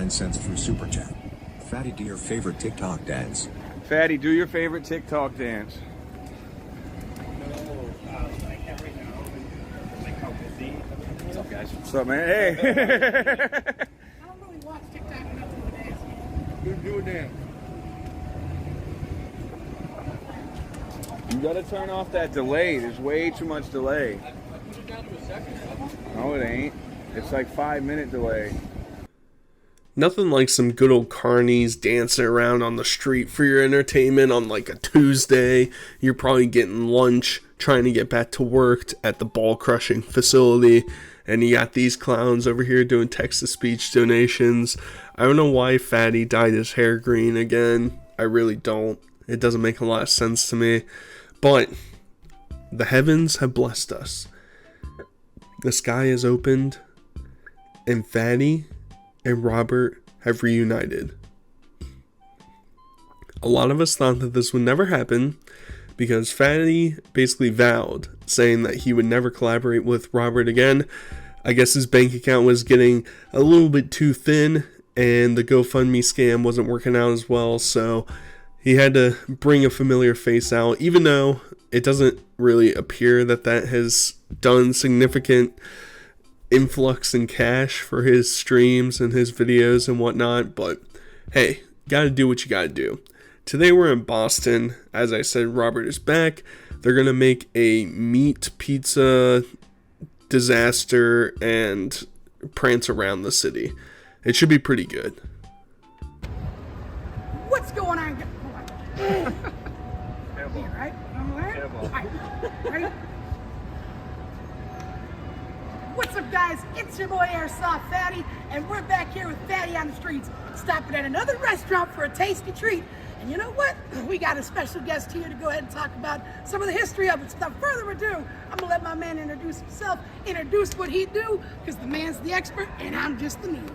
10 cents through Super Chat. Fatty, do your favorite TikTok dance. Fatty, do your favorite TikTok dance. What's up, guys? What's up, man? Hey. I don't really watch TikTok enough to dance. Do a dance. You gotta turn off that delay. There's way too much delay. I put it down to a second. No, it ain't. It's like 5-minute delay. Nothing like some good old carnies dancing around on the street for your entertainment on like a Tuesday. You're probably getting lunch, trying to get back to work at the ball crushing facility, and you got these clowns over here doing text-to-speech donations. I don't know why Fatty dyed his hair green again. I really don't. It doesn't make a lot of sense to me. But the heavens have blessed us. The sky has opened, and Fatty and Robert have reunited. A lot of us thought that this would never happen because Fatty basically vowed, saying that he would never collaborate with Robert again. I guess his bank account was getting a little bit too thin and the GoFundMe scam wasn't working out as well, so he had to bring a familiar face out, even though it doesn't really appear that that has done significant influx in cash for his streams and his videos and whatnot. But hey, gotta do what you gotta do. Today we're in Boston. As I said, Robert is back. They're gonna make a meat pizza disaster and prance around the city. It should be pretty good. What's going on? Here, right? Right? What's up, guys? It's your boy Airsoftfatty, and we're back here with Fatty on the streets, stopping at another restaurant for a tasty treat. And you know what? We got a special guest here to go ahead and talk about some of the history of it. So without further ado, I'm gonna let my man introduce himself, introduce what he do, because the man's the expert and I'm just the noob.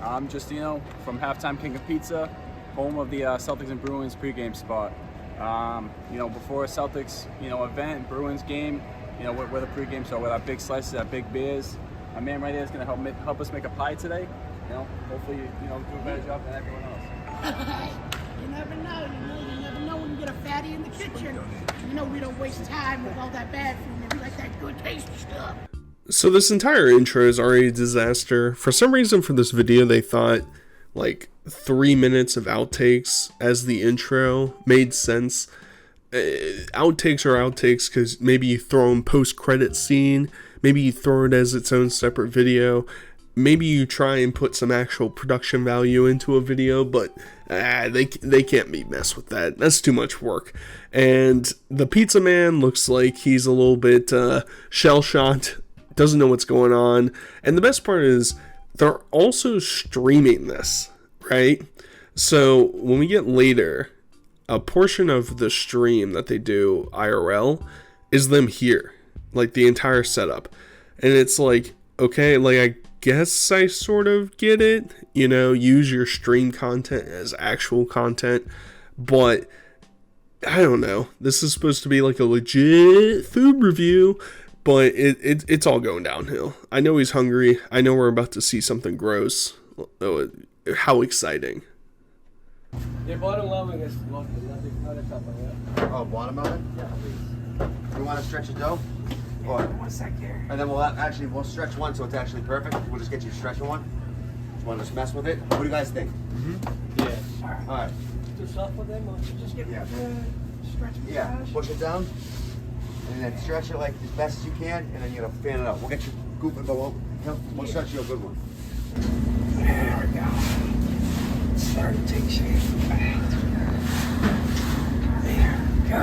I'm Justino from Halftime King of Pizza, home of the Celtics and Bruins pregame spot. Before a Celtics, event, Bruins game, we're the pregame show with our big slices, our big beers. My man right here is gonna help us make a pie today. Hopefully, do a better job than everyone else. You never know, you never know when you get a fatty in the kitchen. We don't waste time with all that bad food. We like that good tasty stuff. So this entire intro is already a disaster. For some reason for this video they thought like 3 minutes of outtakes as the intro made sense. Outtakes are outtakes because maybe you throw in post-credit scene, maybe you throw it as its own separate video, maybe you try and put some actual production value into a video, but they can't be messed with that. That's too much work. And the pizza man looks like he's a little bit shell-shocked, doesn't know what's going on. And the best part is they're also streaming this, right? So when we get later, a portion of the stream that they do IRL is them here, like the entire setup. And it's like, okay, like I guess I sort of get it, use your stream content as actual content, but I don't know. This is supposed to be like a legit food review, but it's all going downhill. I know he's hungry. I know we're about to see something gross. Oh, how exciting. Your watermelon is not a cup of that. Oh, watermelon? Yeah, please. You want to stretch the dough? Or, 1 sec here. and then we'll stretch one so it's actually perfect. We'll just get you stretching one. Just want to just mess with it. What do you guys think? Yeah. All right. Too soft for them? Or? Just get Yeah. stretch Yeah. massage. Push it down, and then stretch it like as best as you can, and then you're gonna fan it out. We'll get you gooping, but we'll stretch you a good one. There we go. Starting to take shape. There we go.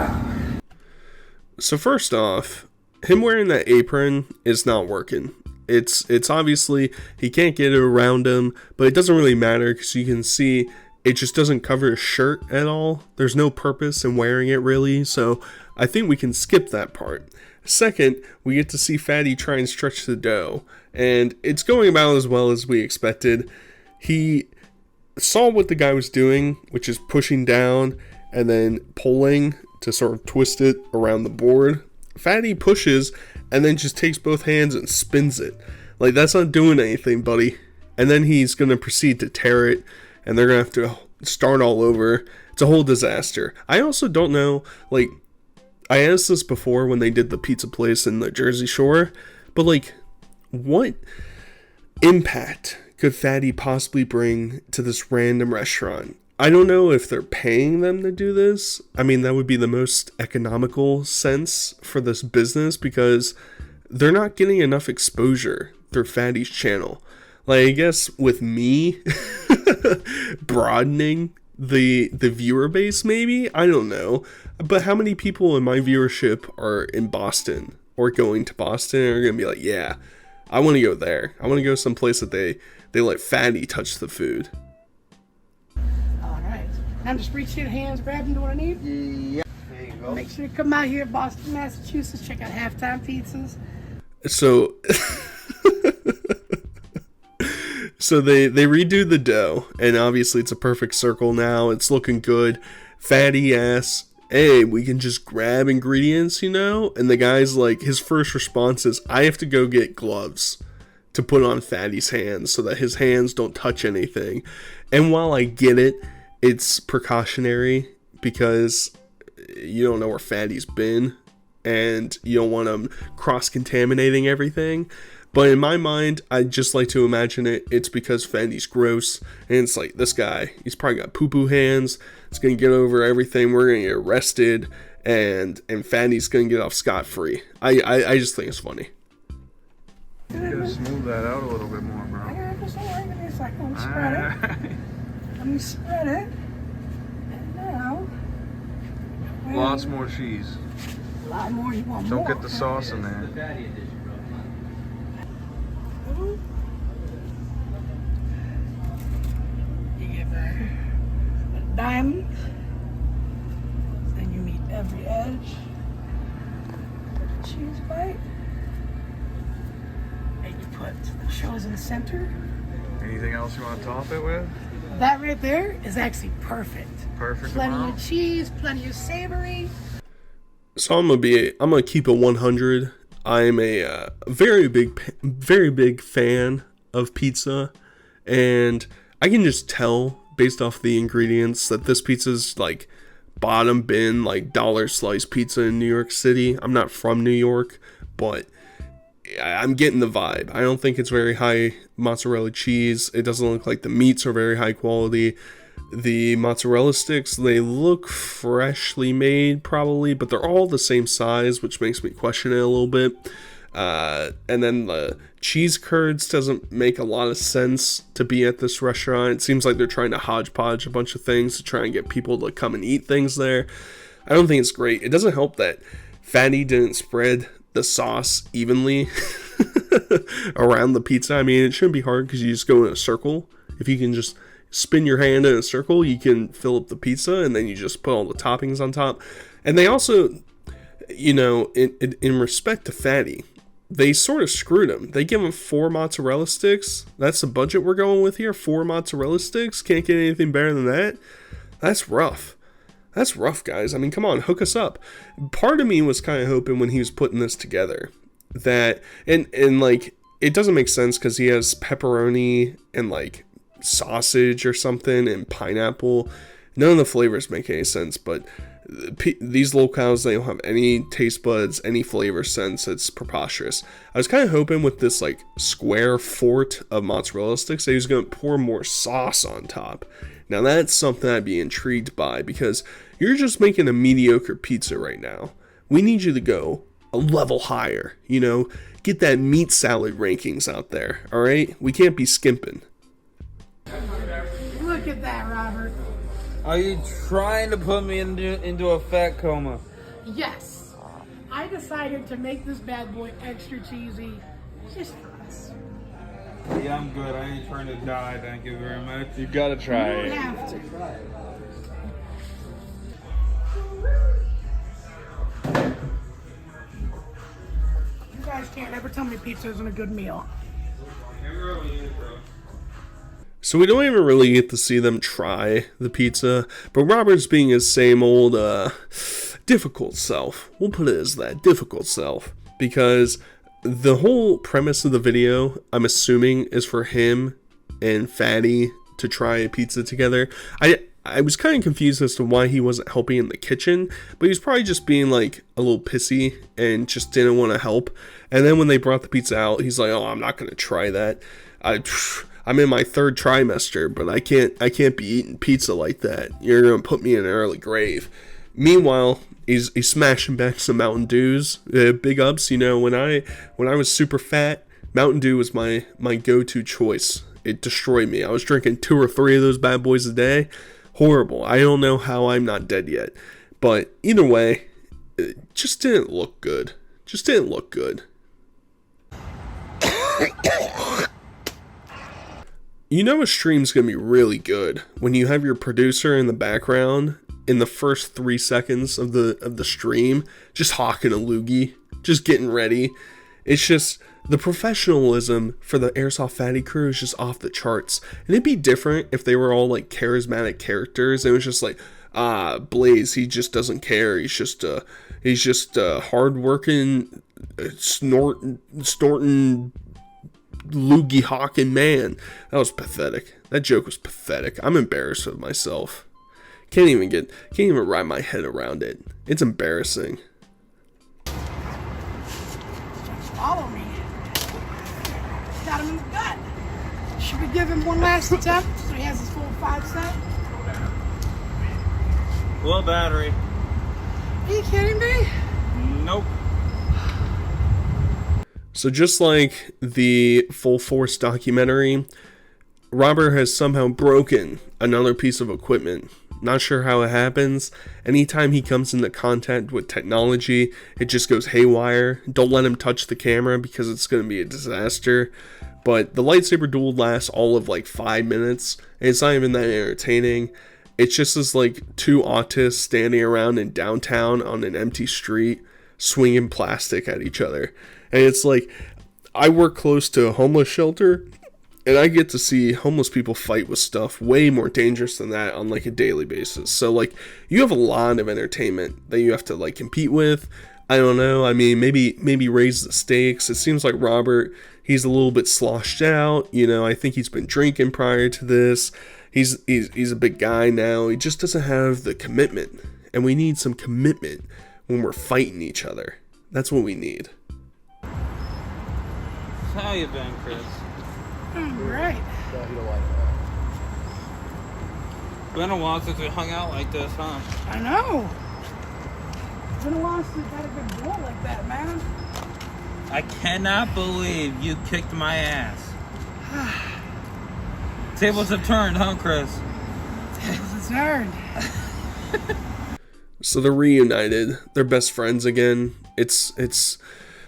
So first off, him wearing that apron is not working. It's obviously he can't get it around him, but it doesn't really matter because you can see it just doesn't cover his shirt at all. There's no purpose in wearing it really, so I think we can skip that part. Second, we get to see Fatty try and stretch the dough, and it's going about as well as we expected. He saw what the guy was doing, which is pushing down and then pulling to sort of twist it around the board. Fatty pushes and then just takes both hands and spins it. Like, that's not doing anything, buddy. and then he's going to proceed to tear it, and they're going to have to start all over. It's a whole disaster. I also don't know, like, I asked this before when they did the pizza place in the Jersey Shore, but like, what impact could Fatty possibly bring to this random restaurant? I don't know if they're paying them to do this. I mean, that would be the most economical sense for this business, because they're not getting enough exposure through Fatty's channel. Like, I guess with me broadening the viewer base, maybe, I don't know, but how many people in my viewership are in Boston or going to Boston and are gonna be like, yeah, I want to go there. I want to go someplace that they let Fatty touch the food. All right. Now just reach your hands, grab into what I need. Yeah. There you go. Make sure you come out here, Boston, Massachusetts. Check out Halftime Pizzas. So so they redo the dough, and obviously it's a perfect circle now. It's looking good. Fatty asks, hey, we can just grab ingredients, you know? And the guy's like, his first response is, I have to go get gloves to put on Fatty's hands so that his hands don't touch anything. And while I get it, it's precautionary because you don't know where Fatty's been and you don't want him cross-contaminating everything. But in my mind, I just like to imagine it's because Fatty's gross, and it's like, this guy, he's probably got poo-poo hands, it's gonna get over everything, we're gonna get arrested, and Fatty's gonna get off scot-free. I just think it's funny. You gotta smooth that out a little bit more, bro. I got this over here. It's like, let me spread it. Let me spread it. And now, Lots more cheese. a lot more. You want Don't more? get the sauce in there. You give her a diamond, then you meet every edge. Put a cheese bite, and you put the chosen center. Anything else you want to top it with? That right there is actually perfect. Perfect Plenty amount. of cheese, plenty of savory. So I'm gonna keep it 100. I'm a very big fan of pizza, and I can just tell based off the ingredients that this pizza's like bottom bin, like dollar slice pizza in New York City. I'm not from New York, but I'm getting the vibe. I don't think it's very high mozzarella cheese. It doesn't look like the meats are very high quality. The mozzarella sticks, they look freshly made probably, but they're all the same size, which makes me question it a little bit. And then the cheese curds doesn't make a lot of sense to be at this restaurant. It seems like they're trying to hodgepodge a bunch of things to try and get people to come and eat things there. I don't think it's great. It doesn't help that Fatty didn't spread the sauce evenly around the pizza. I mean, it shouldn't be hard because you just go in a circle. If you can just spin your hand in a circle, you can fill up the pizza, and then you just put all the toppings on top. And they also, you know, in respect to Fatty, they sort of screwed him. They give him 4 mozzarella sticks. That's the budget we're going with here. 4 mozzarella sticks. Can't get anything better than that. That's rough. That's rough, guys. I mean, come on, hook us up. Part of me was kind of hoping when he was putting this together that, and like, it doesn't make sense because he has pepperoni and like sausage or something and pineapple. None of the flavors make any sense, but these locales, they don't have any taste buds, any flavor sense. It's preposterous. I was kind of hoping with this like square fort of mozzarella sticks that he was going to pour more sauce on top. Now that's something I'd be intrigued by, because you're just making a mediocre pizza right now. We need you to go a level higher, you know, get that meat salad rankings out there, all right? We can't be skimping. Look at that, Robert. Are you trying to put me into a fat coma? Yes. I decided to make this bad boy extra cheesy just for us. Yeah, I'm good. I ain't trying to die. Thank you very much. You gotta try You it. don't have to. You guys can't ever tell me pizza isn't a good meal. So we don't even really get to see them try the pizza, but Robert's being his same old difficult self. We'll put it as that, difficult self, because the whole premise of the video, I'm assuming, is for him and Fatty to try a pizza together. I was kind of confused as to why he wasn't helping in the kitchen, but he was probably just being like a little pissy and just didn't want to help. And then when they brought the pizza out, he's like, "Oh, I'm not gonna try that. I'm in my 3rd trimester, but I can't be eating pizza like that. You're gonna put me in an early grave." Meanwhile, he's smashing back some Mountain Dews. Big ups, you know, when I was super fat, Mountain Dew was my go-to choice. It destroyed me. I was drinking 2 or 3 of those bad boys a day. Horrible. I don't know how I'm not dead yet. But either way, it just didn't look good. Just didn't look good. You know a stream's gonna be really good when you have your producer in the background in the first 3 seconds of the stream, just hawking a loogie, just getting ready. It's just the professionalism for the Airsoftfatty crew is just off the charts. And it'd be different if they were all like charismatic characters. It was just like, Blaze, he just doesn't care. He's just a hardworking, snorting, loogie hawking man. That was pathetic. That joke was pathetic. I'm embarrassed of myself. Can't even wrap my head around it. It's embarrassing. Follow me. Got him in the gut. Should we give him one last attempt so he has his full 5 set? Low battery. Are you kidding me? Nope. So just like the Full Force documentary, Robert has somehow broken another piece of equipment. Not sure how it happens. Anytime he comes into contact with technology, it just goes haywire. Don't let him touch the camera because it's going to be a disaster. But the lightsaber duel lasts all of like 5 minutes, and it's not even that entertaining. It's just as like 2 autists standing around in downtown on an empty street, swinging plastic at each other. And it's like, I work close to a homeless shelter, and I get to see homeless people fight with stuff way more dangerous than that on like a daily basis. So like, you have a lot of entertainment that you have to like compete with. I don't know. I mean, maybe raise the stakes. It seems like Robert, he's a little bit sloshed out. You know, I think he's been drinking prior to this. He's a big guy now. He just doesn't have the commitment, and we need some commitment when we're fighting each other. That's what we need. How you been, Chris? Great. Been a while since we hung out like this, huh? I know. It's been a while since we've had a good duel like that, man. I cannot believe you kicked my ass. Tables have turned, huh, Chris? Tables have turned. So they're reunited. They're best friends again.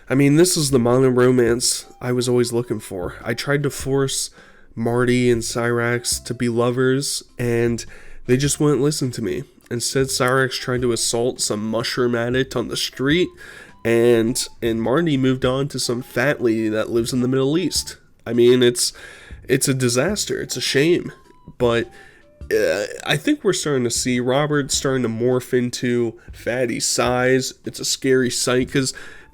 I mean, this is the modern romance I was always looking for. I tried to force Marty and Cyrax to be lovers, and they just wouldn't listen to me. Instead, Cyrax tried to assault some mushroom addict on the street, and Marty moved on to some fat lady that lives in the Middle East. I mean, it's a disaster. It's a shame. But I think we're starting to see Robert starting to morph into Fatty's size. It's a scary sight, because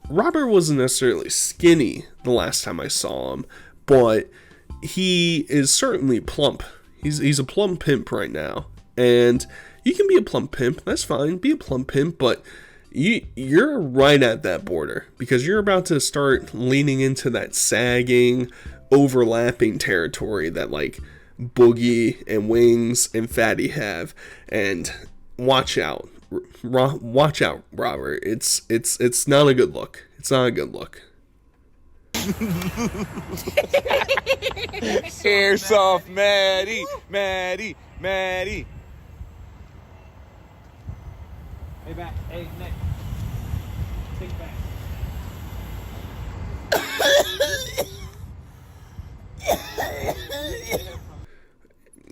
Robert wasn't necessarily skinny the last time I saw him, but he is certainly plump. He's a plump pimp right now, and you can be a plump pimp. That's fine. Be a plump pimp, but you're right at that border, because you're about to start leaning into that sagging, overlapping territory that like Boogie and Wings and Fatty have. And watch out. Watch out, Robert. It's not a good look. It's not a good look. Airsoft Maddie. Hey, back. Hey, Nick. Take back.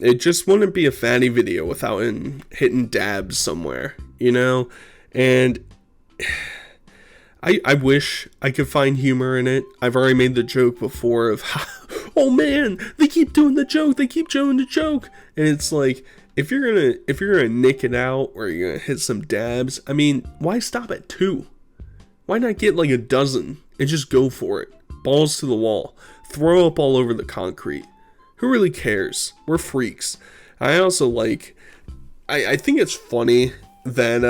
It just wouldn't be a Fatty video without him hitting dabs somewhere, you know? And I wish I could find humor in it. I've already made the joke before of, oh man, they keep doing the joke, And it's like, if you're gonna nick it out, or you're gonna hit some dabs, I mean, why stop at 2? Why not get like a dozen and just go for it? Balls to the wall. Throw up all over the concrete. Who really cares? We're freaks. I also like, I think it's funny that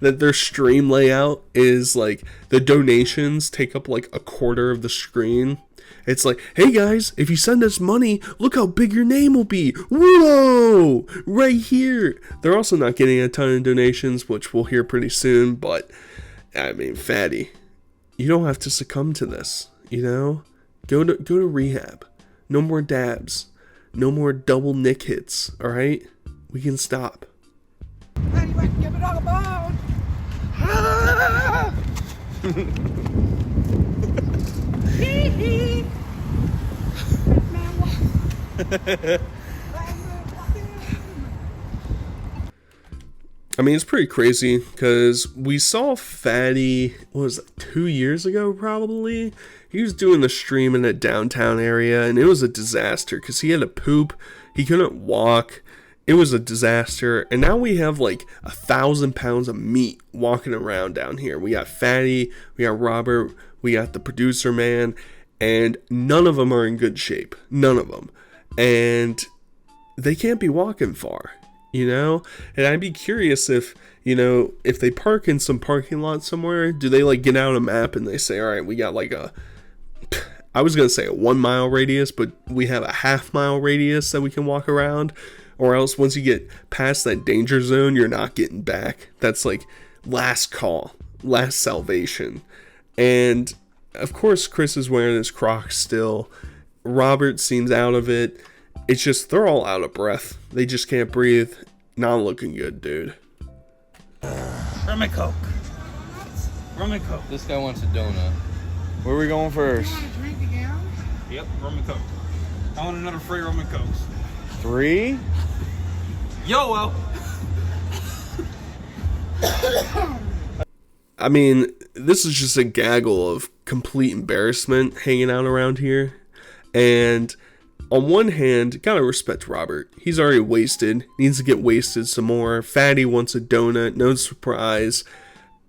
that their stream layout is like the donations take up like a quarter of the screen. It's like, hey guys, if you send us money, look how big your name will be. Whoa! Right here. They're also not getting a ton of donations, which we'll hear pretty soon, but I mean, Fatty, you don't have to succumb to this, you know? Go to rehab. No more dabs. No more double nick hits, alright? We can stop. Anyway, give it all a bone. Ah! Hee hee. I mean, it's pretty crazy because we saw Fatty, what was it, 2 years ago probably? He was doing the stream in a downtown area and it was a disaster because he had to poop, he couldn't walk, it was a disaster. And now we have like 1,000 pounds of meat walking around down here. We got Fatty, we got Robert, we got the producer man, and none of them are in good shape. None of them. And they can't be walking far, you know? And I'd be curious if, you know, if they park in some parking lot somewhere, do they like get out a map and they say, all right, we got like I was going to say a 1 mile radius, but we have a half-mile radius that we can walk around. Or else once you get past that danger zone, you're not getting back. That's like last call, last salvation. And of course, Chris is wearing his Crocs still. Robert seems out of it. It's just, they're all out of breath. They just can't breathe. Not looking good, dude. Rum and Coke. Rum and Coke. This guy wants a donut. Where are we going first? You want a drink again? Yep, rum and Coke. I want another free rum and Cokes. 3? Yo, well. I mean, this is just a gaggle of complete embarrassment hanging out around here. And on one hand, gotta respect Robert. He's already wasted, needs to get wasted some more. Fatty wants a donut, no surprise.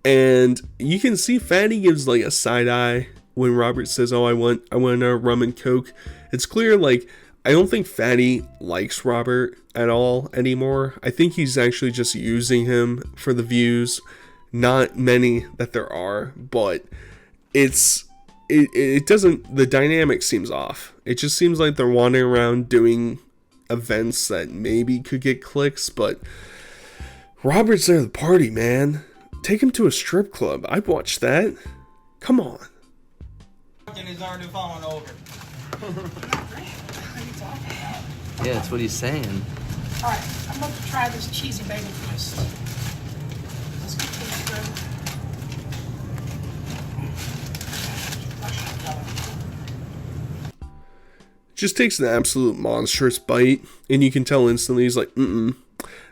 And you can see Fatty gives like a side eye when Robert says, oh, I want a rum and Coke. It's clear, like, I don't think Fatty likes Robert at all anymore. I think he's actually just using him for the views. Not many that there are, but it doesn't, the dynamic seems off. It just seems like they're wandering around doing events that maybe could get clicks, but Robert's there to the party, man. Take him to a strip club. I'd watch that. Come on. And he's already falling over. Yeah, that's what he's saying. All right, I'm about to try this cheesy baby first. Let's get this through. Just takes an absolute monstrous bite, and you can tell instantly he's like,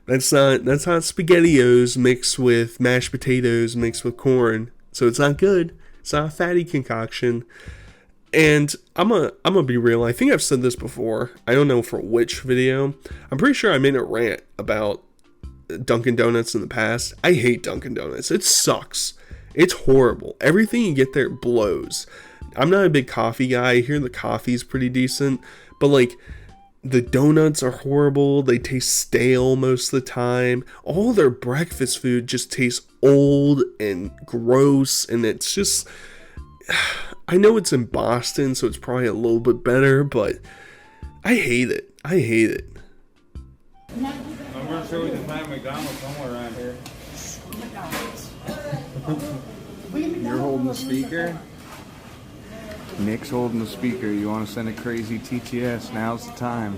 that's not SpaghettiOs mixed with mashed potatoes mixed with corn, so it's not good. It's not a fatty concoction. And I'm gonna be real, I think I've said this before, I don't know for which video. I'm pretty sure I made a rant about Dunkin' Donuts in the past. I hate Dunkin' Donuts. It sucks. It's horrible. Everything you get there blows. I'm not a big coffee guy. I hear the coffee's pretty decent, but like the donuts are horrible. They taste stale most of the time. All their breakfast food just tastes old and gross, and it's just, I know it's in Boston, so it's probably a little bit better, but I hate it. I hate it. I'm pretty sure we can find McDonald's somewhere around here. You're holding the speaker. Nick's holding the speaker. You want to send a crazy TTS? Now's the time.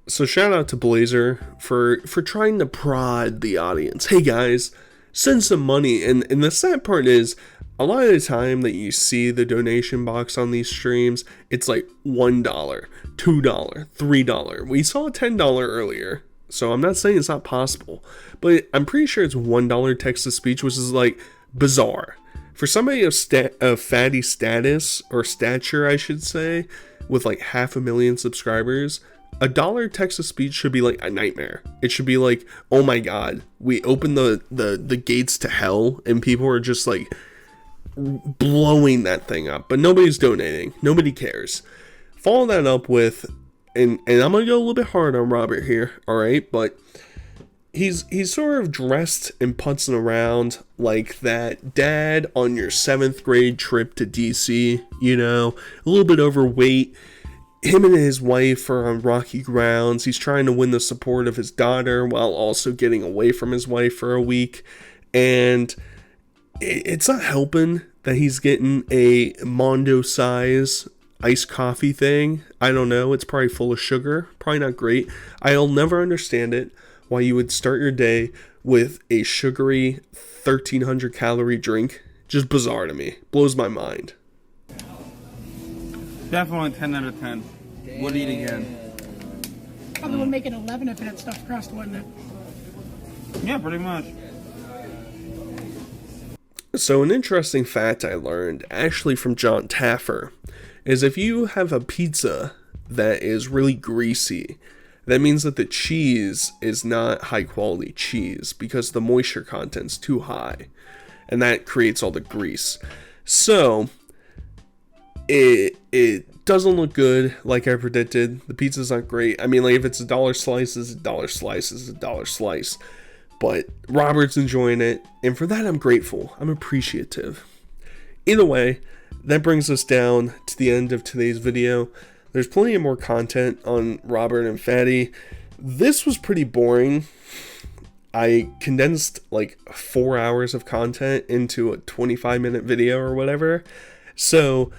So shout out to Blazer for trying to prod the audience. Hey guys, send some money. And the sad part is, a lot of the time that you see the donation box on these streams, it's like $1, $2, $3. We saw a $10 earlier, so I'm not saying it's not possible, but I'm pretty sure it's $1 text-to-speech, which is like bizarre. For somebody of fatty status, or stature I should say, with like 500,000 subscribers, $1 text-to speech should be like a nightmare. It should be like, oh my god, we open the gates to hell and people are just like blowing that thing up, but nobody's donating, nobody cares. Follow that up with, and I'm gonna go a little bit hard on Robert here, all right, but he's sort of dressed and putzing around like that dad on your 7th grade trip to DC, you know, a little bit overweight. Him and his wife are on rocky grounds. He's trying to win the support of his daughter while also getting away from his wife for a week, and it's not helping that he's getting a Mondo size iced coffee thing. I don't know, it's probably full of sugar, probably not great. I'll never understand it, why you would start your day with a sugary 1300 calorie drink. Just bizarre to me, blows my mind. Definitely 10 out of 10. Would eat again. Probably would make it 11 if it had stuffed crust, wouldn't it? Yeah, pretty much. So an interesting fact I learned, actually from John Taffer, is if you have a pizza that is really greasy, that means that the cheese is not high quality cheese because the moisture content's too high, and that creates all the grease. So it doesn't look good like I predicted. The pizza's not great. I mean, like, if it's $1 slice, it's $1 slice, it's $1 slice. But Robert's enjoying it, and for that I'm grateful. I'm appreciative. Either way, that brings us down to the end of today's video. There's plenty of more content on Robert and Fatty. This was pretty boring. I condensed like 4 hours of content into a 25-minute video or whatever. So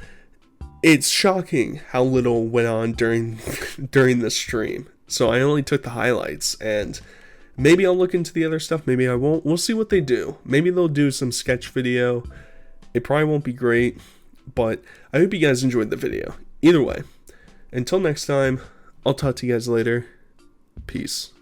it's shocking how little went on during the stream. So I only took the highlights, and maybe I'll look into the other stuff, maybe I won't. We'll see what they do. Maybe they'll do some sketch video. It probably won't be great, but I hope you guys enjoyed the video. Either way, until next time, I'll talk to you guys later. Peace.